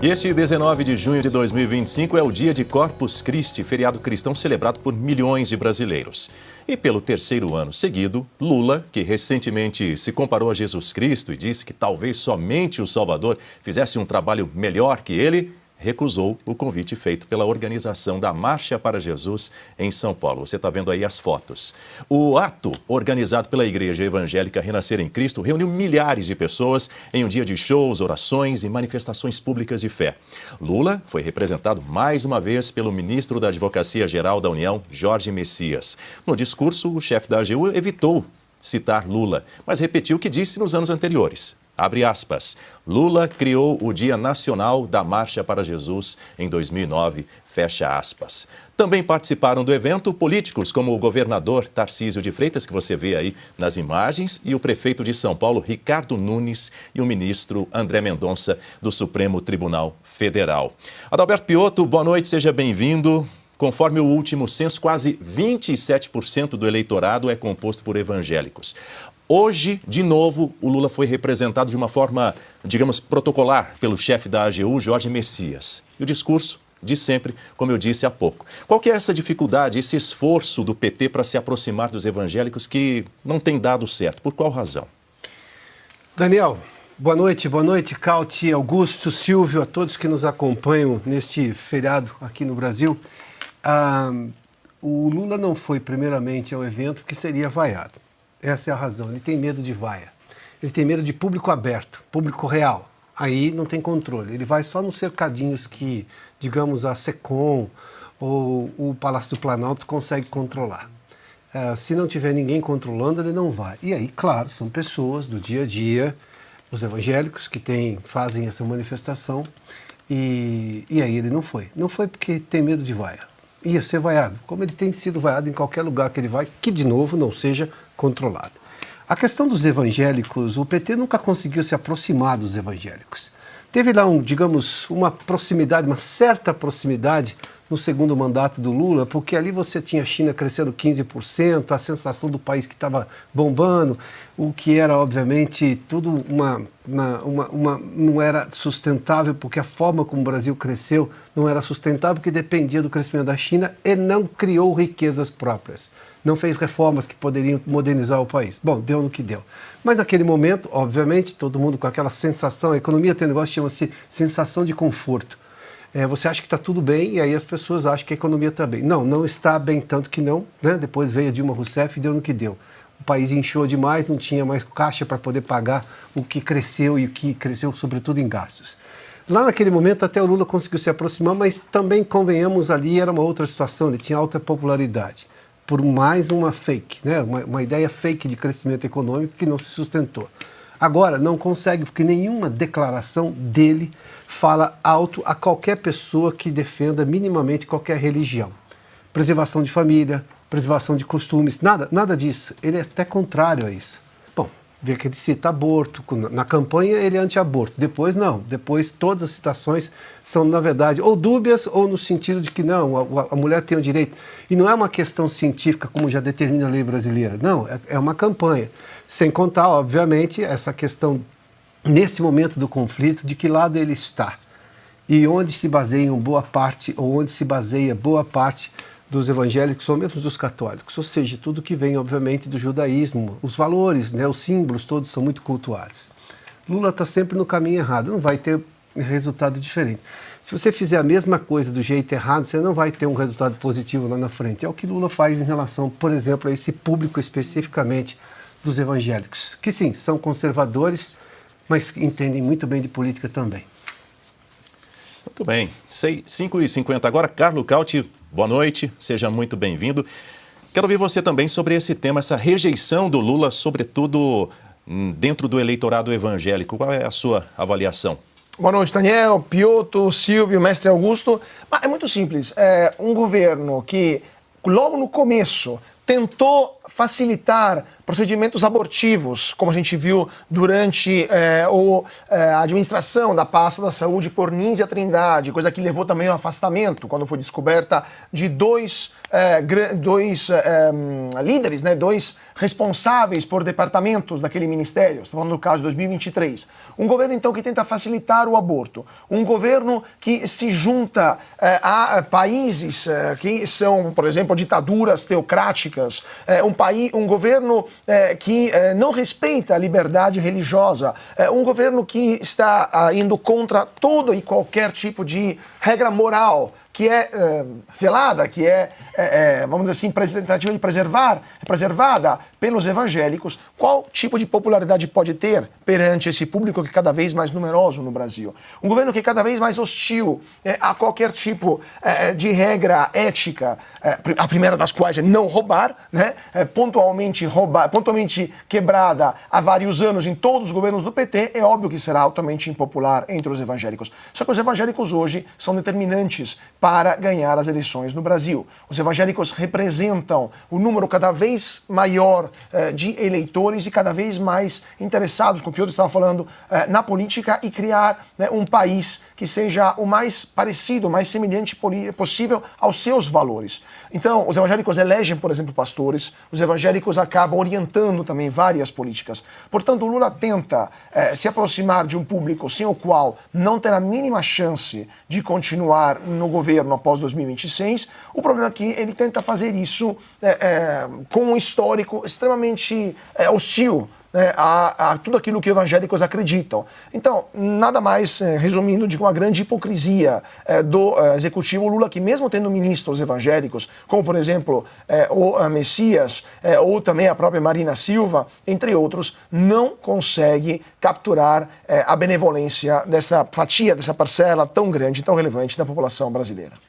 E este 19 de junho de 2025 é o dia de Corpus Christi, feriado cristão celebrado por milhões de brasileiros. E pelo terceiro ano seguido, Lula, que recentemente se comparou a Jesus Cristo e disse que talvez somente o Salvador fizesse um trabalho melhor que ele, recusou o convite feito pela organização da Marcha para Jesus em São Paulo. Você está vendo aí as fotos. O ato, organizado pela Igreja Evangélica Renascer em Cristo, reuniu milhares de pessoas em um dia de shows, orações e manifestações públicas de fé. Lula foi representado mais uma vez pelo ministro da Advocacia Geral da União, Jorge Messias. No discurso, o chefe da AGU evitou citar Lula, mas repetiu o que disse nos anos anteriores. Abre aspas, Lula criou o Dia Nacional da Marcha para Jesus em 2009, fecha aspas. Também participaram do evento políticos como o governador Tarcísio de Freitas, que você vê aí nas imagens, e o prefeito de São Paulo, Ricardo Nunes, e o ministro André Mendonça, do Supremo Tribunal Federal. Adalberto Piotto, boa noite, seja bem-vindo. Conforme o último censo, quase 27% do eleitorado é composto por evangélicos. Hoje, de novo, o Lula foi representado de uma forma, digamos, protocolar pelo chefe da AGU, Jorge Messias. E o discurso de sempre, como eu disse há pouco. Qual que é essa dificuldade, esse esforço do PT para se aproximar dos evangélicos que não tem dado certo? Por qual razão? Daniel, boa noite, Cauti, Augusto, Silvio, a todos que nos acompanham neste feriado aqui no Brasil. O Lula não foi primeiramente ao evento porque seria vaiado. Essa é a razão, ele tem medo de vaia. Ele tem medo de público aberto, público real. Aí não tem controle. Ele vai só nos cercadinhos que, digamos, a SECOM ou o Palácio do Planalto consegue controlar. Se não tiver ninguém controlando, ele não vai. E aí, claro, são pessoas do dia a dia, os evangélicos que fazem essa manifestação, e aí ele não foi. Não foi porque tem medo de vaia. Ia ser vaiado, como ele tem sido vaiado em qualquer lugar que ele vai, que de novo não seja controlado. A questão dos evangélicos, o PT nunca conseguiu se aproximar dos evangélicos. Teve lá, digamos, uma proximidade, uma certa proximidade no segundo mandato do Lula, porque ali você tinha a China crescendo 15%, a sensação do país que estava bombando, o que era, obviamente, tudo não era sustentável, porque a forma como o Brasil cresceu não era sustentável, porque dependia do crescimento da China e não criou riquezas próprias. Não fez reformas que poderiam modernizar o país. Bom, deu no que deu. Mas naquele momento, obviamente, todo mundo com aquela sensação, a economia tem um negócio que chama-se sensação de conforto. Você acha que está tudo bem e aí as pessoas acham que a economia está bem. Não, não está bem, tanto que não, né? Depois veio a Dilma Rousseff e deu no que deu. O país inchou demais, não tinha mais caixa para poder pagar o que cresceu e o que cresceu sobretudo em gastos. Lá naquele momento até o Lula conseguiu se aproximar, mas também, convenhamos, ali era uma outra situação, ele tinha alta popularidade. Por mais uma fake, né? Uma ideia fake de crescimento econômico que não se sustentou. Agora, não consegue, porque nenhuma declaração dele fala alto a qualquer pessoa que defenda minimamente qualquer religião. Preservação de família, preservação de costumes, nada disso. Ele é até contrário a isso. Bom, vê que ele cita aborto, na campanha ele é anti-aborto, depois não. Depois todas as citações são, na verdade, ou dúbias ou no sentido de que não, a mulher tem o direito. E não é uma questão científica como já determina a lei brasileira, não, é uma campanha. Sem contar, obviamente, essa questão, nesse momento do conflito, de que lado ele está. E onde se baseiam boa parte, ou onde se baseia boa parte dos evangélicos, ou mesmo dos católicos. Ou seja, tudo que vem, obviamente, do judaísmo, os valores, né, os símbolos, todos são muito cultuados. Lula está sempre no caminho errado, não vai ter resultado diferente. Se você fizer a mesma coisa do jeito errado, você não vai ter um resultado positivo lá na frente. É o que Lula faz em relação, por exemplo, a esse público especificamente dos evangélicos, que sim, são conservadores, mas entendem muito bem de política também. Muito bem, 5h50 agora. Carlo Cauti, boa noite, seja muito bem-vindo. Quero ouvir você também sobre esse tema, essa rejeição do Lula, sobretudo dentro do eleitorado evangélico. Qual é a sua avaliação? Boa noite, Daniel, Piotto, Silvio, mestre Augusto. Mas é muito simples, um governo que logo no começo tentou facilitar procedimentos abortivos, como a gente viu durante a administração da pasta da saúde por Nízia Trindade, coisa que levou também ao afastamento, quando foi descoberta de dois líderes, né, dois responsáveis por departamentos daquele ministério. Estou falando do caso de 2023. Um governo, então, que tenta facilitar o aborto. Um governo que se junta a países que são, por exemplo, ditaduras teocráticas. Um governo que não respeita a liberdade religiosa. Um governo que está indo contra todo e qualquer tipo de regra moral que é zelada, que vamos dizer assim, tentativa de preservada pelos evangélicos. Qual tipo de popularidade pode ter perante esse público que é cada vez mais numeroso no Brasil? Um governo que é cada vez mais hostil a qualquer tipo de regra ética, a primeira das quais é não roubar, né? Pontualmente quebrada há vários anos em todos os governos do PT, é óbvio que será altamente impopular entre os evangélicos. Só que os evangélicos hoje são determinantes para ganhar as eleições no Brasil. Os evangélicos representam o número cada vez maior de eleitores e cada vez mais interessados, como o Piotr estava falando, na política e criar, né, um país que seja o mais parecido, o mais semelhante possível aos seus valores. Então, os evangélicos elegem, por exemplo, pastores, os evangélicos acabam orientando também várias políticas. Portanto, o Lula tenta se aproximar de um público sem o qual não terá a mínima chance de continuar no governo após 2026. O problema é que ele tenta fazer isso com um histórico extremamente hostil, né, a tudo aquilo que evangélicos acreditam. Então, nada mais, resumindo, de uma grande hipocrisia do executivo Lula, que mesmo tendo ministros evangélicos, como por exemplo o Messias, ou também a própria Marina Silva, entre outros, não consegue capturar a benevolência dessa fatia, dessa parcela tão grande, tão relevante da população brasileira.